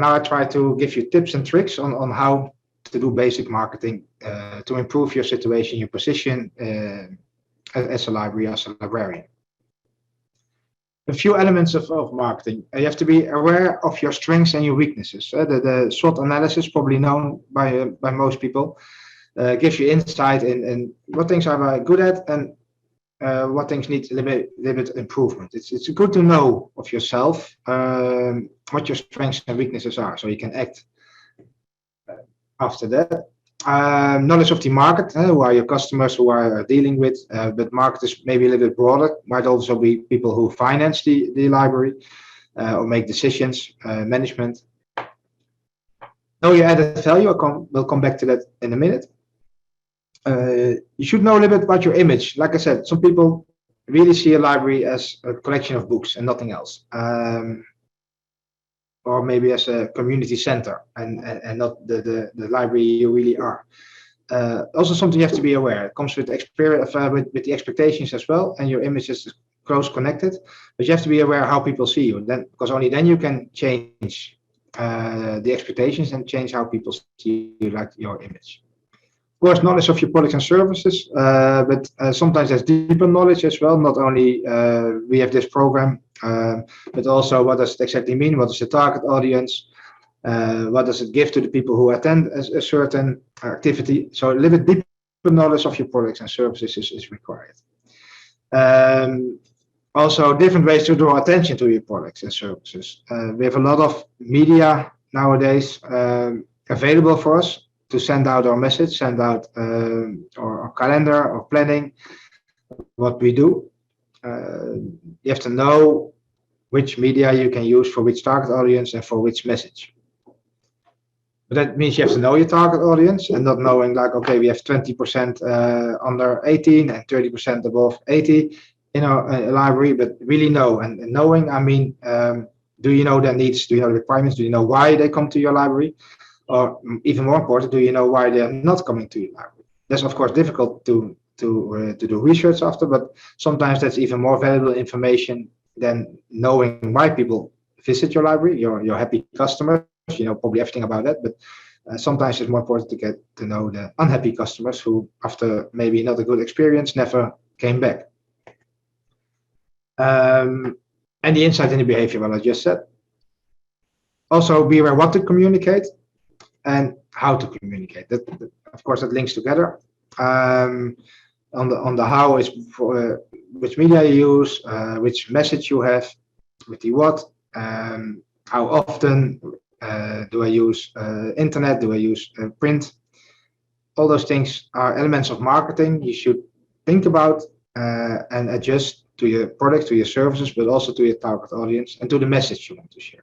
now I try to give you tips and tricks on how to do basic marketing to improve your situation, your position as a library, as a librarian. A few elements of marketing. You have to be aware of your strengths and your weaknesses. The SWOT analysis, probably known by most people, gives you insight in what things are good at and what things need a little bit improvement. It's good to know of yourself what your strengths and weaknesses are, so you can act after that. Knowledge of the market, who are your customers, who are dealing with, but market is maybe a little bit broader. Might also be people who finance the library or make decisions, management. Know your added value. We'll come back to that in a minute. You should know a little bit about your image. Like I said, some people really see a library as a collection of books and nothing else. Or maybe as a community center and not the library you really are. Also something you have to be aware. It comes with experience, with the expectations as well, and your image is close connected. But you have to be aware how people see you, because only then you can change the expectations and change how people see you, like your image. Of course, knowledge of your products and services, but sometimes there's deeper knowledge as well. Not only we have this program, but also what does it exactly mean? What is the target audience? What does it give to the people who attend a certain activity? So a little bit deeper knowledge of your products and services is required. Also, different ways to draw attention to your products and services. We have a lot of media nowadays available for us to send out our message, send out our calendar or planning, what we do. You have to know which media you can use for which target audience and for which message. But that means you have to know your target audience and not knowing like, okay, we have 20% under 18 and 30% above 80 in our library, but really know. And knowing, I mean, do you know their needs? Do you know the requirements? Do you know why they come to your library? Or even more important, do you know why they're not coming to your library? That's of course difficult to do research after, but sometimes that's even more valuable information than knowing why people visit your library. Your happy customers, you know probably everything about that, but sometimes it's more important to get to know the unhappy customers who, after maybe not a good experience, never came back. And the insight in the behavior, what I just said. Also, be aware what to communicate and how to communicate. That of course, that links together. On the how is for which media you use, which message you have, with the what, how often do I use internet, do I use print. All those things are elements of marketing you should think about and adjust to your products, to your services, but also to your target audience and to the message you want to share.